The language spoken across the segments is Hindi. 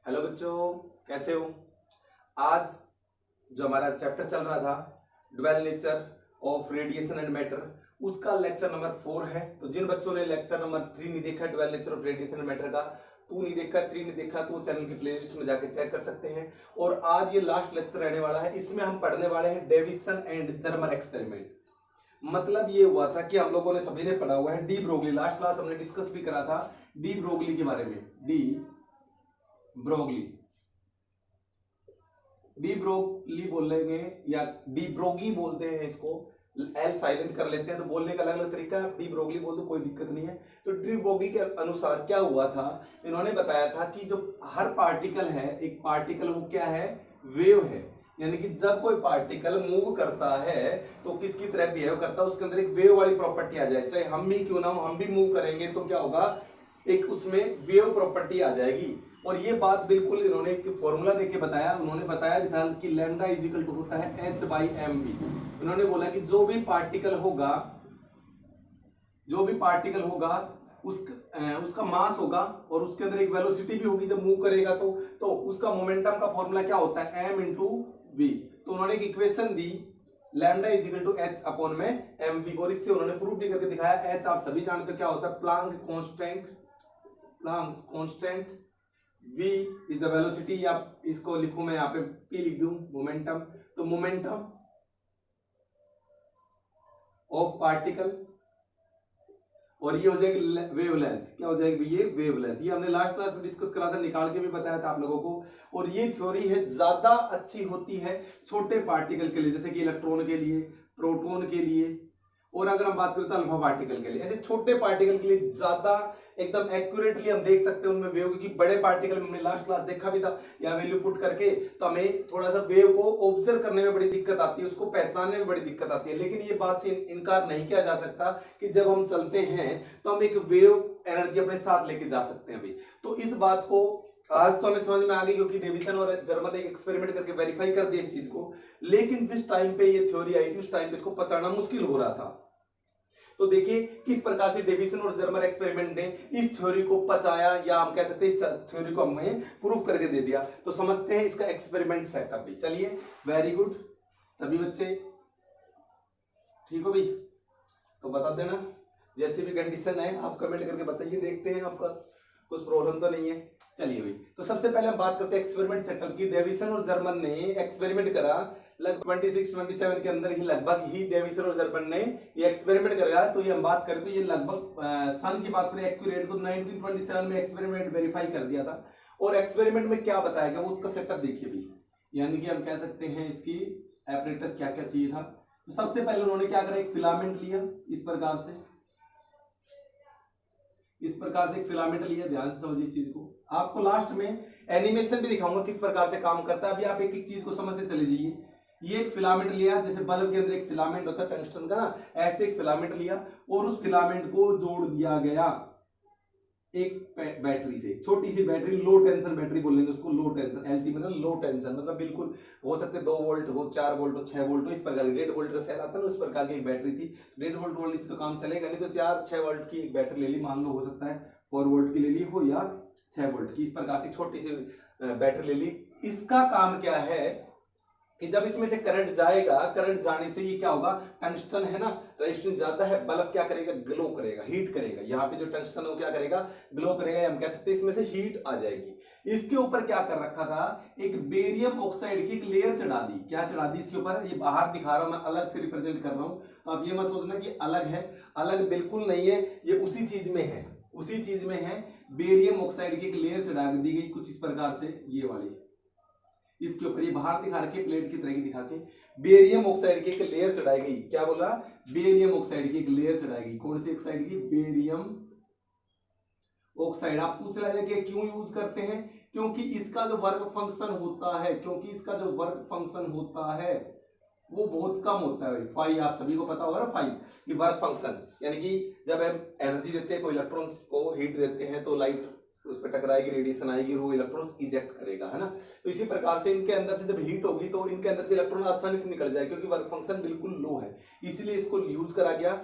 हेलो बच्चों, कैसे हो। आज जो हमारा चैप्टर चल रहा था dual nature of radiation and matter, उसका लेक्चर नंबर 4 है। तो जिन बच्चों ने लेक्चर नंबर 3 नहीं देखा dual nature of radiation and matter का, 2 नहीं देखा, 3 नहीं देखा, तो चैनल की प्लेलिस्ट में जाके चेक कर सकते हैं। और आज ये लास्ट लेक्चर रहने वाला है। इसमें हम पढ़ने वाले हैं डेविसन एंड जर्मर एक्सपेरिमेंट। मतलब ये हुआ था कि हम लोगों ने सभी ने पढ़ा हुआ है डी ब्रोगली, लास्ट क्लास हमने डिस्कस भी करा था डी ब्रोगली के बारे में। डी ब्रोगली, डी ब्रोगली बोलेंगे या डी ब्रोगी बोलते हैं इसको, एल साइलेंट कर लेते हैं तो बोलने का अलग अलग तरीका है। डी ब्रोगली बोल दो, कोई दिक्कत नहीं है। तो डी ब्रोगी के अनुसार क्या हुआ था, इन्होंने बताया था कि जो हर पार्टिकल है, एक पार्टिकल वो क्या है, वेव है। यानी कि जब कोई पार्टिकल मूव करता है तो किसकी तरह बिहेव करता है, उसके अंदर एक वेव वाली प्रॉपर्टी आ जाए। चाहे हम भी क्यों ना हो, हम भी मूव करेंगे तो क्या होगा, एक उसमें वेव प्रॉपर्टी आ जाएगी। और ये बात बिल्कुल इन्होंने एक फॉर्मूला देके बताया। उन्होंने बताया भी था कि लैम्डा इज इक्वल टू होता है h/mv। उन्होंने बोला कि जो भी पार्टिकल होगा उसका मास होगा और उसके अंदर एक वेलोसिटी भी होगी जब मूव करेगा तो उसका मोमेंटम का फॉर्मूला क्या होता है, m × v। तो उन्होंने एक इक्वेशन दी lambda is equal to h/mv, और इससे उन्होंने प्रूफ भी करके दिखाया। h आप सभी जानते हो क्या होता है, Planck constant, v is the velocity, या इसको लिखूं मैं यहाँ पे p लिख दूं मोमेंटम। तो मोमेंटम ऑफ पार्टिकल, और ये हो जाएगी वेवलेंथ। क्या हो जाएगी, ये वेवलेंथ। ये हमने लास्ट क्लास में डिस्कस करा था, निकाल के भी बताया था आप लोगों को। और ये थ्योरी है ज्यादा अच्छी होती है छोटे पार्टिकल के लिए, जैसे कि इलेक्ट्रॉन के लिए, प्रोटॉन के लिए, और अगर हम बात करें तो अल्फा पार्टिकल के लिए। ऐसे छोटे पार्टिकल के लिए ज्यादा एकदम एक्यूरेटली हम देख सकते हैं उनमें वेव, क्योंकि बड़े पार्टिकल में हमने लास्ट क्लास देखा भी था या वैल्यू पुट करके, तो हमें थोड़ा सा वेव को ऑब्जर्व करने में बड़ी दिक्कत आती है, उसको पहचानने में बड़ी दिक्कत आती है। लेकिन ये बात से इनकार नहीं किया जा सकता कि जब हम चलते हैं तो हम एक वेव एनर्जी अपने साथ लेके जा सकते हैं अभी। तो इस बात को आज तो हमें समझ में आ गई, क्योंकि डेविसन और जर्मन एक एक्सपेरिमेंट करके वेरीफाई कर दिया इस चीज को। लेकिन जिस टाइम पे ये थ्योरी आई थी उस टाइम पे इसको पचाना मुश्किल हो रहा था। तो देखिए किस प्रकार से डेविसन और जर्मर एक्सपेरिमेंट ने इस थ्योरी को पचाया, या हम कह सकते हैं इस थ्योरी को हमें प्रूफ करके दे दिया। तो समझते हैं इसका एक्सपेरिमेंट सेटअप भी। चलिए, वेरी गुड सभी बच्चे, ठीक हो भी तो बता देना, जैसे भी कंडीशन है आप कमेंट करके बताइए, देखते हैं आपका कुछ प्रॉब्लम तो नहीं है। चलिए भाई, तो सबसे पहले हम बात करते हैं एक्सपेरिमेंट सेटअप की। डेविसन और जर्मन ने एक्सपेरिमेंट करा लगभग 26-27 के अंदर ही, लगभग ही डेविसन और जर्मन ने ये एक्सपेरिमेंट करा। तो ये हम बात करें तो ये लगभग सन की बात करें एक्यूरेट, तो 1927 में एक्सपेरिमेंट वेरीफाई कर दिया था। और एक्सपेरिमेंट में क्या बताया गया वो उसका सेटअप देखिए भी, यानी कि हम कह सकते हैं इसकी एपरेटस क्या क्या चाहिए था। तो सबसे पहले उन्होंने क्या करा, एक फिलामेंट लिया इस प्रकार से एक फिलामेंट लिया। ध्यान से समझिए इस चीज को, आपको लास्ट में एनिमेशन भी दिखाऊंगा किस प्रकार से काम करता है। अभी आप एक एक चीज को समझते चले जाइए। ये एक फिलामेंट लिया, जैसे बल्ब के अंदर एक फिलामेंट होता है टंगस्टन का ना, ऐसे एक फिलामेंट लिया और उस फिलामेंट को जोड़ दिया गया एक बैटरी से, छोटी सी बैटरी, लो टेंशन बैटरी बोलेंगे उसको, लो टेंशन, एलटी मतलब लो टेंशन, मतलब बिल्कुल हो सकते 2 वोल्ट हो, 4 वोल्ट हो, 6 वोल्ट हो, इस प्रकार की 1.5 वोल्ट का सेल आता है ना, उस प्रकार की एक बैटरी थी। 1.5 वोल्ट वाली से तो काम चलेगा नहीं, तो 4-6 वोल्ट की एक बैटरी ले ली, मान लो हो सकता है 4 वोल्ट की ले ली हो या 6 वोल्ट की, इस प्रकार से छोटी सी बैटरी ले ली। इसका काम क्या है कि जब इसमें से करंट जाएगा, करंट जाने से ये क्या होगा, टंगस्टन है ना, रेजिस्टेंस ज्यादा है, बल्ब क्या करेगा, ग्लो करेगा, हीट करेगा। यहाँ पे जो टंगस्टन है वो क्या करेगा, ग्लो करेगा, हम कह सकते हैं इसमें से हीट आ जाएगी। इसके ऊपर क्या कर रखा था, एक बेरियम ऑक्साइड की एक लेयर चढ़ा दी। क्या चढ़ा दी इसके ऊपर, ये बाहर दिखा रहा हूं मैं, अलग से रिप्रेजेंट कर रहा हूं, तो आप ये मत सोचना कि अलग है, अलग बिल्कुल नहीं है, ये उसी चीज में है, बेरियम ऑक्साइड की एक लेयर चढ़ा दी गई कुछ इस प्रकार से, ये वाली इसके ऊपर, ये बाहर दिखा रखी प्लेट की तरह की दिखा के बेरियम ऑक्साइड की एक लेयर चढ़ाई गई। क्या बोला, बेरियम ऑक्साइड की एक लेयर चढ़ाई गई। कौन सी ऑक्साइड की, बेरियम ऑक्साइड। आप पूछ रहे थे कि क्यों यूज करते हैं, क्योंकि इसका जो वर्क फंक्शन होता है वो बहुत कम होता है भाई। फाई आप सभी को पता होगा ना, फाई ये वर्क फंक्शन, यानी कि जब हम एनर्जी देते हैं, कोई इलेक्ट्रॉन को हीट देते हैं तो लाइट उस पर टकराएगी, रेडिएशन आएगी, वो इलेक्ट्रॉन्स इजेक्ट करेगा, है ना। तो इसी प्रकार से इनके अंदर से जब हीट होगी तो इनके अंदर से इलेक्ट्रॉन आसानी से निकल जाएगा, क्योंकि वर्क फंक्शन बिल्कुल लो है, इसीलिए इसको यूज करा गया।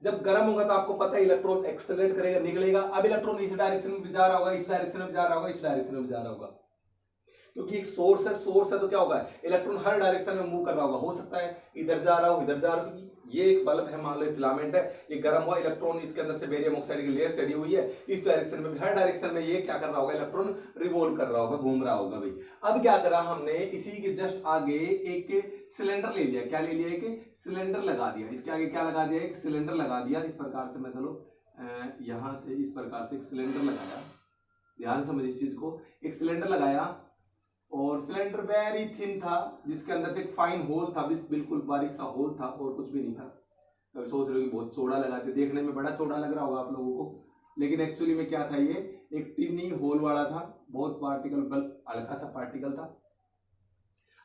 जब गर्म होगा तो आपको पता है इलेक्ट्रॉन एक्सेलरेट करेगा, निकलेगा। अब इलेक्ट्रॉन इस डायरेक्शन में जा रहा होगा, इस डायरेक्शन में जा रहा होगा, इस डायरेक्शन में जा रहा होगा, क्योंकि एक सोर्स है तो क्या होगा, इलेक्ट्रॉन हर डायरेक्शन में मूव कर रहा होगा। हो सकता है इधर जा रहा हो, इधर जा रहा हो, क्योंकि ये एक बल्ब है, मान लो फिलामेंट है, ये गर्म हुआ, इलेक्ट्रॉन इसके अंदर से बेरियम ऑक्साइड की लेयर चढ़ी हुई है, इस डायरेक्शन में भी, हर डायरेक्शन में ये क्या कर रहा होगा, इलेक्ट्रॉन रिवॉल्व कर रहा होगा, घूम रहा होगा भाई। अब क्या करा हमने, इसी के जस्ट आगे एक सिलेंडर ले लिया। क्या ले लिया, एक सिलेंडर लगा दिया। इसके आगे क्या लगा दिया, एक सिलेंडर लगा दिया। इस प्रकार से मैं चलो यहां से इस प्रकार से एक सिलेंडर लगाया, ध्यान समझ इस चीज को, एक सिलेंडर लगाया और सिलेंडर वेरी थिन था, जिसके अंदर से एक फाइन होल था, बिल्कुल बारीक सा होल था और कुछ भी नहीं था। तो सोच रहे हो कि बहुत चौड़ा लगाते, देखने में बड़ा चौड़ा लग रहा होगा आप लोगों को, लेकिन एक्चुअली में क्या था, ये एक टिनी होल वाला था, बहुत पार्टिकल, बल्ब हल्का सा पार्टिकल था।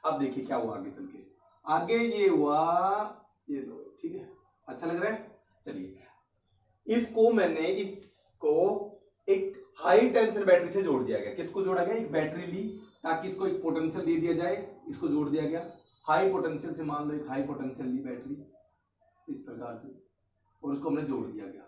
अब देखिए क्या हुआ आगे चल के, आगे ये हुआ, ये लो, ठीक है, अच्छा लग रहा है। चलिए इसको मैंने, इसको एक हाई टेंशन बैटरी से जोड़ दिया गया। किसको जोड़ा गया, एक बैटरी ली ताकि इसको एक पोटेंशियल दे दिया जाए, इसको जोड़ दिया गया हाई पोटेंशियल से। मान लो एक हाई पोटेंशियल ली बैटरी इस प्रकार से, और उसको हमने जोड़ दिया गया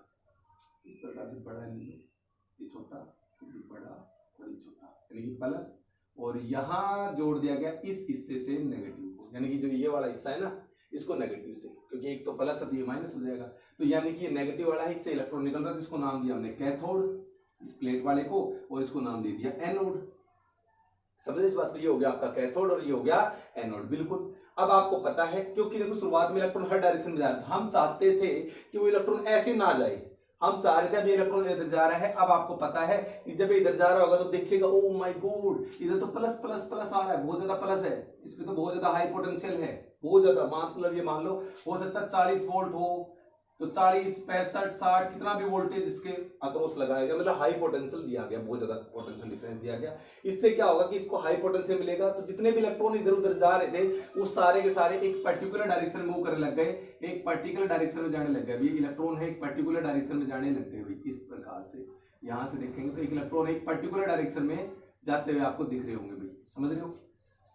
इस प्रकार से, बड़ा ये छोटा, बड़ा और ये छोटा, यानी कि प्लस, और यहां जोड़ दिया गया इस हिस्से से नेगेटिव को, यानी कि जो ये वाला हिस्सा है ना, इसको नेगेटिव से, क्योंकि एक तो प्लस है तो ये माइनस हो जाएगा, तो यानी कि ये नेगेटिव वाला हिस्से इलेक्ट्रॉन निकल रहा है, इसको नाम दिया हमने कैथोड, इस प्लेट वाले को, और इसको नाम दे दिया एनोड। समझे इस बात को, ये हो गया आपका कैथोड और ये हो गया एनोड। बिल्कुल। अब आपको पता है, क्योंकि देखो शुरुआत में इलेक्ट्रॉन हर डायरेक्शन में जा रहा था, हम चाहते थे कि वो इलेक्ट्रॉन ऐसे ना जाए, हम चाह रहे थे अब ये इलेक्ट्रॉन इधर जा रहा है। अब आपको पता है कि जब इधर जा रहा होगा तो देखिएगा, ओ माय गॉड, इधर तो प्लस प्लस प्लस आ रहा है, बहुत ज्यादा प्लस है, इसमें तो बहुत ज्यादा हाई पोटेंशियल है, बहुत ज्यादा, मतलब ये मान लो हो सकता है 40 वोल्ट हो, तो 40, 65, 60 कितना भी वोल्टेज इसके अक्रॉस लगाया गया, मतलब हाई पोटेंशियल दिया गया, बहुत ज्यादा पोटेंशियल डिफरेंस दिया गया। इससे क्या होगा कि इसको हाई पोटेंशियल मिलेगा, तो जितने भी इलेक्ट्रॉन इधर उधर जा रहे थे वो सारे के सारे एक पर्टिकुलर डायरेक्शन में मूव करने लग गए, एक पर्टिकुलर डायरेक्शन में जाने लग गए। अभी इलेक्ट्रॉन है एक पर्टिकुलर डायरेक्शन में जाने लग गए भाई, इस प्रकार से यहां से देखेंगे तो एक इलेक्ट्रॉन एक पर्टिकुलर डायरेक्शन में जाते हुए आपको दिख रहे होंगे भाई, समझ रहे हो।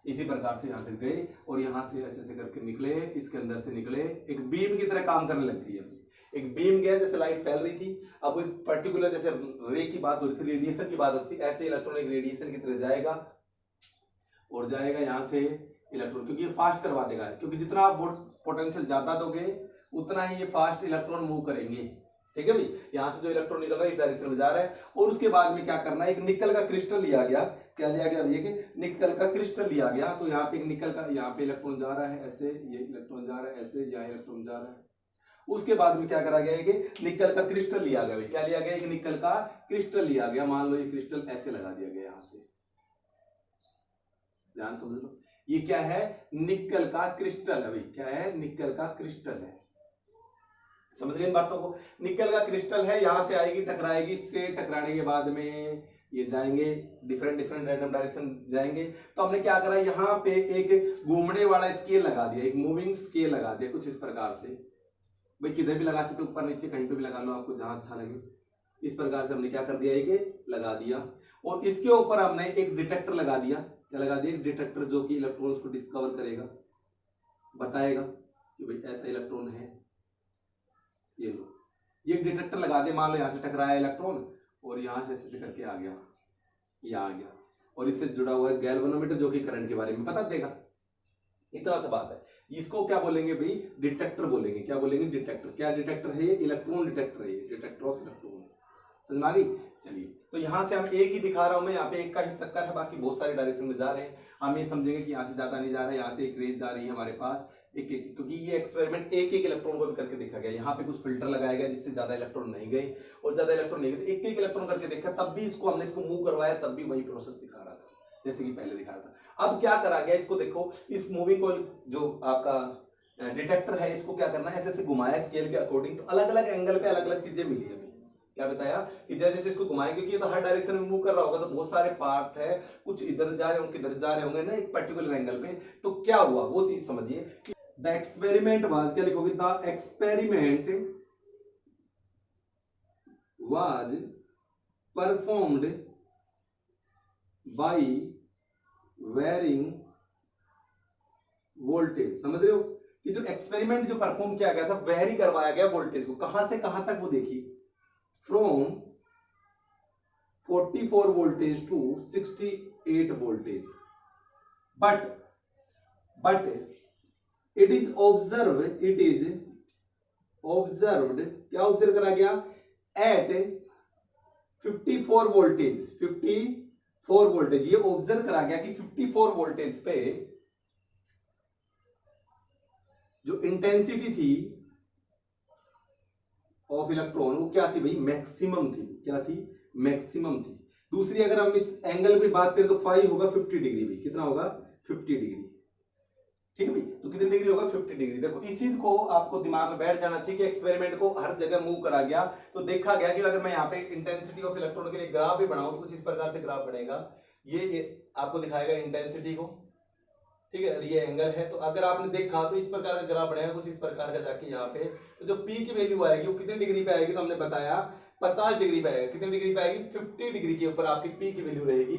इसी प्रकार से यहां से गए और यहां से ऐसे ऐसे करके निकले, इसके अंदर से निकले, एक बीम की तरह काम करने लगती है। एक बीम गया, जैसे लाइट फैल रही थी, अब एक पर्टिकुलर, जैसे रे की बात होती थी, रेडिएशन की बात होती थी, ऐसे इलेक्ट्रॉन एक रेडिएशन की तरह जाएगा और जाएगा यहां से इलेक्ट्रॉन, क्योंकि ये फास्ट करवा देगा, क्योंकि जितना आप पोटेंशियल ज्यादा दोगे उतना ही ये फास्ट इलेक्ट्रॉन मूव करेंगे। ठीक है भाई, यहां से जो इलेक्ट्रॉन निकल रहा है इस डायरेक्शन में जा रहा है। और उसके बाद में क्या करना है, एक निकल का क्रिस्टल लिया गया। क्या लिया गया भैया, कि निकल का क्रिस्टल लिया गया। तो यहाँ पे एक निकल का, यहाँ पे इलेक्ट्रॉन जा रहा है ऐसे, ये इलेक्ट्रॉन जा रहा है ऐसे, यहाँ इलेक्ट्रॉन जा रहा है। उसके बाद में क्या करा गया है कि निकल का क्रिस्टल लिया गया। क्या लिया गया, एक निकल का क्रिस्टल लिया गया। मान लो ये क्रिस्टल ऐसे लगा दिया गया यहां से, ध्यान समझ लो, ये क्या है, निकल का क्रिस्टल है भाई। क्या है, निकल का क्रिस्टल है, समझ गए इन बातों को। निकल का क्रिस्टल है, यहां से आएगी, टकराएगी, इससे टकराने के बाद में ये जाएंगे डिफरेंट डिफरेंट रैंडम डायरेक्शन जाएंगे। तो हमने क्या करा, यहाँ पे एक घूमने वाला स्केल लगा दिया, एक मूविंग स्केल लगा दिया, कुछ इस प्रकार से। भाई किधर भी लगा सकते, ऊपर नीचे कहीं पे भी लगा लो, आपको जहां अच्छा लगे। इस प्रकार से हमने क्या कर दिया, एक लगा दिया। और इसके ऊपर हमने एक डिटेक्टर लगा दिया। क्या लगा दिया, एक डिटेक्टर, जो कि इलेक्ट्रॉन्स को डिस्कवर करेगा, बताएगा कि भाई ऐसा इलेक्ट्रॉन है। ये लो, ये एक डिटेक्टर लगा दे। मान लो यहाँ से टकराया इलेक्ट्रॉन और यहाँ से ऐसे करके आ गया, यहाँ आ गया, और इससे जुड़ा हुआ है गैल्वेनोमीटर, जो कि करंट के बारे में बता देगा। इतना सा बात है। इसको क्या बोलेंगे भाई, डिटेक्टर बोलेंगे। क्या बोलेंगे, डिटेक्टर। क्या डिटेक्टर है ये, इलेक्ट्रॉन डिटेक्टर है ये, डिटेक्टर ऑफ इलेक्ट्रॉन। समझ में आ गई। चलिए, तो यहाँ से हम एक ही दिखा रहा हूं मैं, यहाँ पे एक का ही चक्कर है, बाकी बहुत सारे डायरेक्शन में जा रहे हैं। हम ये समझेंगे कि यहाँ से ज्यादा नहीं जा रहा है, यहाँ से एक रेंज जा रही है हमारे पास एक एक, क्योंकि ये एक्सपेरिमेंट एक एक इलेक्ट्रॉन को भी करके देखा गया। यहाँ पे कुछ फिल्टर लगाया गया जिससे ज्यादा इलेक्ट्रॉन नहीं गए, और ज्यादा इलेक्ट्रॉन नहीं गए, तो एक एक इलेक्ट्रॉन करके देखा, तब भी इसको हमने इसको मूव करवाया, तब भी वही प्रोसेस दिखा रहा था जैसे कि पहले दिखा रहा था। अब क्या करा गया, इसको देखो, इस मूविंग को जो आपका डिटेक्टर है, इसको क्या करना है, ऐसे ऐसे घुमाया स्केल के अकॉर्डिंग, तो अलग अलग एंगल पे अलग अलग चीजें मिली है। क्या बताया कि जैसे जैसे इसको घुमाएंगे, क्योंकि ये तो हर डायरेक्शन में मूव कर रहा होगा, तो बहुत सारे पार्ट है, कुछ इधर जा रहे होंगे, किधर जा रहे होंगे ना, एक पर्टिकुलर एंगल पे। तो क्या हुआ वो चीज समझिए। द एक्सपेरिमेंट वाज, क्या लिखोगे, the experiment was performed by varying voltage. समझ रहे हो कि जो एक्सपेरिमेंट जो परफॉर्म किया गया था, वेरी करवाया गया वोल्टेज को। कहां से कहां तक, वो देखिए, from 44 voltage to 68 voltage. But it is observed क्या ऑब्जर्व करा गया एट 54 वोल्टेज ये ऑब्जर्व करा गया कि 54 वोल्टेज पे जो इंटेंसिटी थी ऑफ इलेक्ट्रॉन वो क्या थी भाई, मैक्सिमम थी। क्या थी, मैक्सिमम थी। दूसरी अगर हम इस एंगल पे बात करें तो फाई होगा 50 डिग्री भाई, कितना होगा 50 डिग्री, ठीक है भाई। तो कितनी डिग्री होगा 50 डिग्री। देखो इस चीज को आपको दिमाग में बैठ जाना चाहिए कि एक्सपेरिमेंट को हर जगह मूव करा गया तो देखा गया कि अगर मैं यहाँ पे इंटेंसिटी ऑफ इलेक्ट्रॉन के लिए ग्राफ भी बनाऊं तो कुछ इस प्रकार से ग्राफ बनेगा। ये आपको दिखाएगा इंटेंसिटी को, ठीक है, ये एंगल है। तो अगर आपने देखा तो इस प्रकार का ग्राफ बनेगा कुछ इस प्रकार का जाके यहाँ पे। तो जो पी की वैल्यू आएगी वो कितनी डिग्री पे आएगी, तो हमने बताया 50 डिग्री पे आएगी। कितनी डिग्री पे आएगी, 50 डिग्री के ऊपर आपकी पी की वैल्यू रहेगी।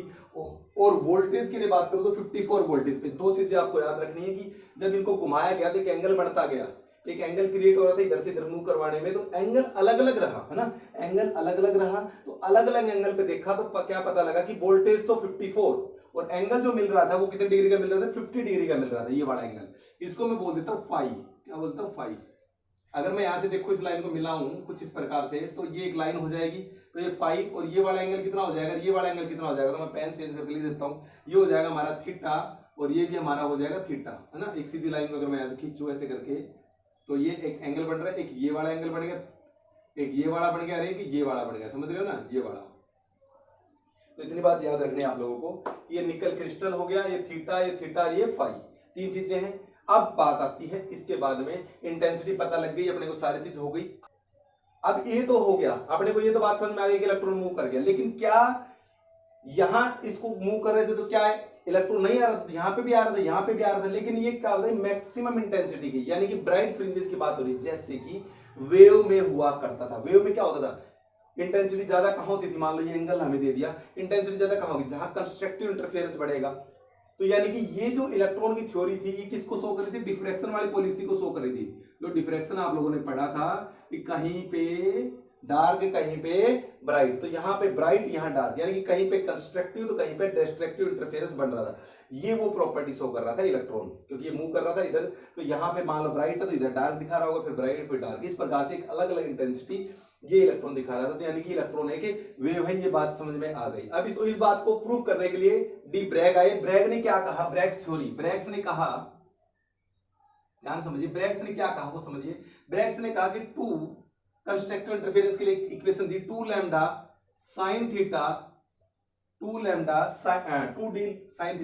और वोल्टेज के लिए बात करूं तो 54 वोल्टेज पे। दो चीजें आपको याद रखनी है कि जब इनको घुमाया गया तो एक एंगल बढ़ता गया, एक एंगल क्रिएट हो रहा था इधर से इधर मूव करवाने में, तो एंगल अलग अलग रहा है ना, एंगल अलग अलग रहा। तो अलग अलग एंगल पे देखा तो क्या पता लगा कि वोल्टेज तो 54 और एंगल जो मिल रहा था वो कितने डिग्री का मिल रहा था, 50 डिग्री का मिल रहा था, ये वाला एंगल। इसको मैं बोल देता हूं फाई। क्या बोलता हूं, फाई। अगर मैं यहां से देखो इस लाइन को मिलाऊं कुछ इस प्रकार से तो ये एक लाइन हो जाएगी, तो ये फाई और ये वाला एंगल कितना हो जाएगा, ये वाला एंगल कितना हो जाएगा, तो मैं पेन चेंज करके लिख देता हूं। ये हो जाएगा हमारा थीटा और ये भी हमारा हो जाएगा थीटा, है ना। एक सीधी लाइन को अगर मैं ऐसे खींचूं ऐसे करके तो ये एक एंगल बन रहा है, एक ये वाला एंगल बन गया, एक ये वाला बन गया, एक ये वाला बन गया, समझ रहे हो ना, ये वाला। तो इतनी बात याद रखनी है आप लोगों को। ये निकल क्रिस्टल हो गया, ये थीटा, ये फाई, तीन चीजें हैं। अब बात आती है इसके बाद में इंटेंसिटी पता लग गई अपने को, सारी चीज हो गई। अब ये तो हो गया अपने को, ये तो बात समझ में आ गई कि इलेक्ट्रॉन मूव कर गया, लेकिन क्या यहां इसको मूव कर रहे थे तो क्या है, इलेक्ट्रॉन नहीं आ रहा था, यहां पे भी आ रहा था, यहां पे भी आ रहा था, लेकिन ये क्या होता है मैक्सिमम इंटेंसिटी की, यानी कि ब्राइट फ्रिंजेस की बात हो रही, जैसे कि वेव में हुआ करता था। वेव में क्या होता था, इंटेंसिटी ज्यादा कहां होती थी, मान लो ये एंगल हमें दे दिया, इंटेंसिटी ज्यादा कहां होगी, जहां कंस्ट्रक्टिव इंटरफेरेंस बढ़ेगा। तो यानी कि ये जो इलेक्ट्रॉन की थ्योरी थी ये किसको शो कर रही थी, डिफ्रैक्शन वाली पॉलिसी को शो कर रही थी। जो डिफ्रैक्शन आप लोगों ने पढ़ा था कि कहीं पे डार्क कहीं पे ब्राइट, तो यहाँ पे ब्राइट यहाँ डार्क, यानी कि कहीं पे कंस्ट्रक्टिव तो कहीं पे डिस्ट्रक्टिव इंटरफेरेंस बन रहा था। ये वो प्रॉपर्टी शो कर रहा था इलेक्ट्रॉन, क्योंकि ये मूव कर रहा था इधर, तो यहाँ पे मान लो ब्राइट है तो इधर डार्क दिखा रहा होगा, फिर ब्राइट फिर डार्क, इस प्रकार से एक अलग अलग इंटेंसिटी ये इलेक्ट्रॉन दिखा रहा था। तो यानी कि इलेक्ट्रॉन है कि वेव है, ये बात समझ में आ गई। अब इस बात को प्रूव करने के लिए डी ब्रैग आए। ब्रैग ने क्या कहा, ब्रैग्स थ्योरी, ब्रैग्स ने कहा, ध्यान समझिए, ब्रैग्स ने क्या कहा वो समझिए। ब्रैग्स ने कहा कि टू कंस्ट्रक्टिव इंटरफेरेंस के लिए इक्वेशन थी 2 lambda sine theta, 2d sine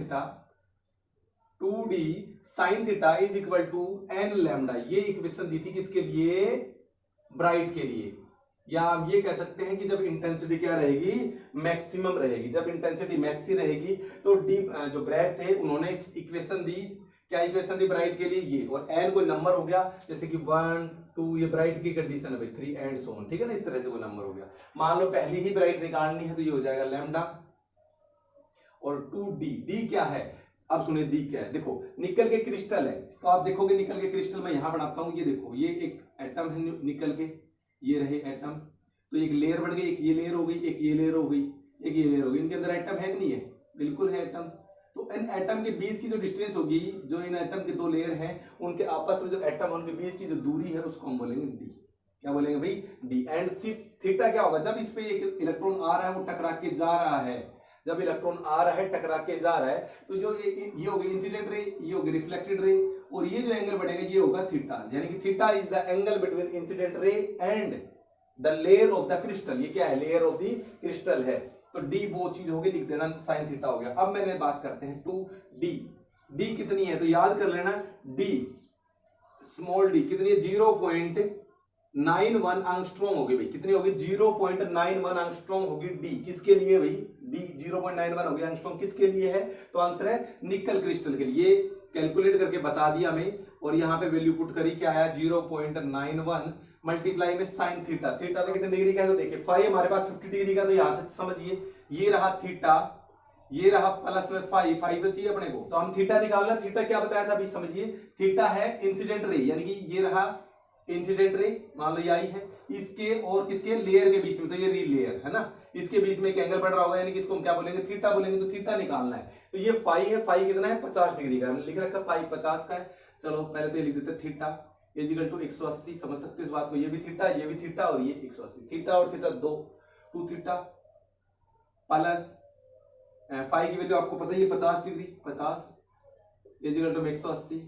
theta is equal to n lambda. ये इक्वेशन दी थी किसके लिए, ब्राइट के लिए। या हम ये कह सकते हैं कि जब इंटेंसिटी क्या रहेगी, मैक्सिमम रहेगी। जब इंटेंसिटी मैक्सी रहेगी तो डी जो ब्रैग थे उन्होंने इक्वेशन दी, क्या इक्वेशन दी ब्राइट के लिए, ये, और n कोई नंबर हो गया, जैसे कि 1 2, ये ब्राइट की कंडीशन है भाई 3 एंड सो ऑन, ठीक है ना, इस तरह से कोई नंबर हो गया। मान लो पहली ही ब्राइट निकालनी है तो ये हो जाएगा लैम्डा और 2d क्या है, अब सुनिए डी क्या है। देखो निकल के क्रिस्टल है तो आप देखोगे निकल के क्रिस्टल मैं यहां बनाता हूं, ये देखो ये एक एटम है निकल के, ये रहे एटम, तो एक लेयर बन गई, एक ये लेयर हो गई, एक ये लेयर हो गई, एक ये लेयर हो गई। इनके अंदर एटम है कि नहीं है, बिल्कुल है एटम। तो इन एटम के बीच की जो डिस्टेंस होगी, जो इन एटम के दो लेयर हैं उनके आपस में जो एटम उनके बीच की जो दूरी है उसको हम बोलेंगे डी। क्या बोलेंगे भाई, डी। एंड थीटा क्या होगा, जब इस पे एक इलेक्ट्रॉन आ रहा है वो टकरा के जा रहा है, जब इलेक्ट्रॉन आ रहा है टकरा के जा रहा है तो जो ये होगी इंसिडेंट रे, ये होगी रिफ्लेक्टेड रे, और ये जो एंगल बढ़ेगा ये होगा थीटा। यानी कि theta is the angle between incident ray and the layer of the crystal. ये क्या है, लेयर ऑफ द क्रिस्टल है। तो डी वो चीज होगी, लिख देना साइन थीटा हो गया। अब मैंने बात करते हैं 2d, डी कितनी है तो याद कर लेना, डी स्मॉल डी कितनी है, 0.91 एंगस्ट्रॉम होगी भाई, कितनी होगी 0.91 एंगस्ट्रॉम होगी डी। किसके लिए भाई, डी 0.91 होगी एंगस्ट्रॉम, किसके लिए है, तो आंसर है निकल क्रिस्टल के लिए। ये कैलकुलेट करके बता दिया हमें, और यहां पे वैल्यू पुट करी, क्या आया 0.91 मल्टीप्लाई में साइन थीटा। थीटा तो कितने डिग्री का है तो देखिए फाई हमारे पास 50 डिग्री का, तो यहां से समझिए ये रहा थीटा, ये रहा प्लस में फाई, फाई तो चाहिए अपने को, तो हम थीटा निकालना। थीटा क्या बताया था अभी समझिए, थीटा है इंसिडेंट रे, यानी कि ये रहा इंसिडेंट रे, मान लो ये आई है, इसके और किसके लेयर के बीच में, तो ये री लेयर है ना, इसके बीच में एक एंगल बढ़ रहा होगा, यानी कि इसको हम क्या बोलेंगे, थीटा बोलेंगे। तो थीटा निकालना है। तो ये फाई है, फाई कितना है, 50 डिग्री का, हमने लिख रखा फाई 50 का है। चलो पहले तो ये लिख देते हैं, थीटा इजिकल टू 180, समझ सकते हो इस बात को, ये भी थीटा, ये भी थीटा और ये 180, थीटा और थीटा 2 थीटा प्लस फाई की वैल्यू आपको पता है, ये 50 डिग्री, 50 इजिकल टू 180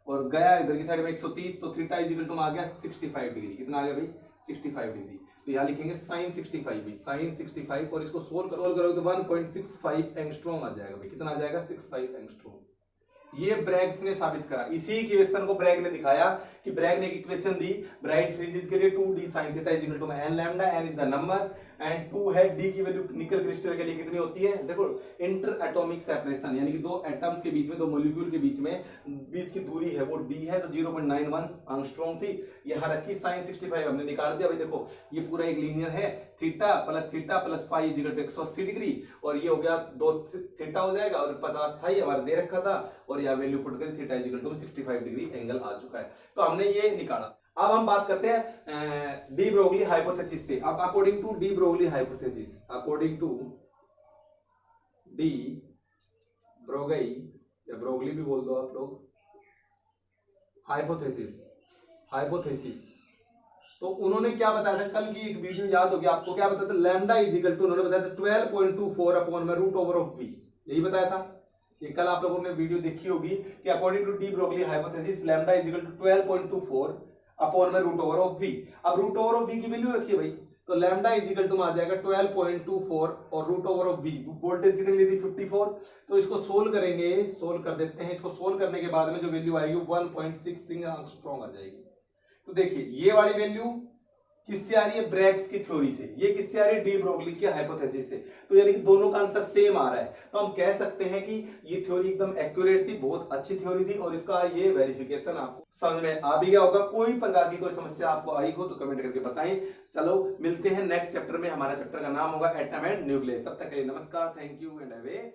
और गया इधर की साइड में 130, तो थीटा इजिकल टू आ गया 65 डिग्री। कितना आ गया भाई, 65 डिग्री। तो यहाँ लिखेंगे साइन 65 भाई, साइन 65 और इसको सोल्व करोगे तो 1.65 एंगस्ट्रॉम आ जाएगा भाई। कितना आ जाएगा, 65 एंगस्ट्रॉम। ये ब्रैग्स ने साबित करा, इसी इक्वेशन को ब्रैग ने दिखाया कि ब्रैग ने एक इक्वेशन दी ब्राइट फ्रिजेस के लिए 2d sin theta is equal to n lambda, n is the number and 2 है, d की वैल्यू निकल क्रिस्टल के लिए कितनी होती है, देखो इंटर एटॉमिक सेपरेशन, यानी कि दो एटम्स के बीच में, दो मॉलिक्यूल के बीच में बीच की दूरी है वो d है, तो 0.91 एंगस्ट्रॉम थी। यहाँ रखी sin 65 हमने निकाल दिया भाई। देखो ये पूरा एक लीनियर है, theta plus phi is equal to 180 degree और ये हो गया 2 थीटा हो जाएगा और 50 था, ये हमारा दे रखा था और यहाँ वैल्यू पुट कर theta is equal to 65 degree angle आ चुका है। तो हमने ये निकाला। अब हम बात करते हैं डी ब्रोगली हाइपोथेसिस से। अब according to de Broglie hypothesis, according to de Broglie या ब्रोगली भी बोल दो आप लोग, हाइपोथेसिस तो उन्होंने क्या बताया था, कल की एक वीडियो याद होगी आपको, क्या बताया था, लैम्डा इज इक्वल टू, उन्होंने बताया था 12.24 अपॉन में रूट ओवर ऑफ बी, यही बताया था। ये कल आप लोगों ने वीडियो देखी होगी कि according to de Broglie hypothesis lambda is equal to 12.24 upon में रूट ओवर ऑफ बी। अब रूट ओवर ऑफ बी की वैल्यू रखिए भाई, तो लैम्डा इज इक्वल टू आ जाएगा 12.24 और root over of B, voltage कितनी ली थी 54। तो इसको सोल्व करेंगे, सोल्व कर देते हैं। इसको सोल्व करने के बाद में जो वैल्यू आएगी 1.66 एंगस्ट्रॉम आ जाएगी। तो देखिए ये वाली वैल्यू किससे आ रही है, ब्रैग्स की थ्योरी से, ये किससे आ रही है, डी ब्रोगली के हाइपोथेसिस से। तो यानी कि दोनों का आंसर सेम आ रहा है। तो हम कह सकते हैं कि ये थ्योरी एकदम एक्यूरेट थी, बहुत अच्छी थ्योरी थी और इसका ये वेरिफिकेशन आपको समझ में आ भी गया होगा। कोई प्रकार की कोई समस्या आपको आई हो तो कमेंट करके बताएं। चलो मिलते हैं नेक्स्ट चैप्टर में, हमारा चैप्टर का नाम होगा एटम एंड न्यूक्लियस। तब तक के लिए नमस्कार, thank you and have a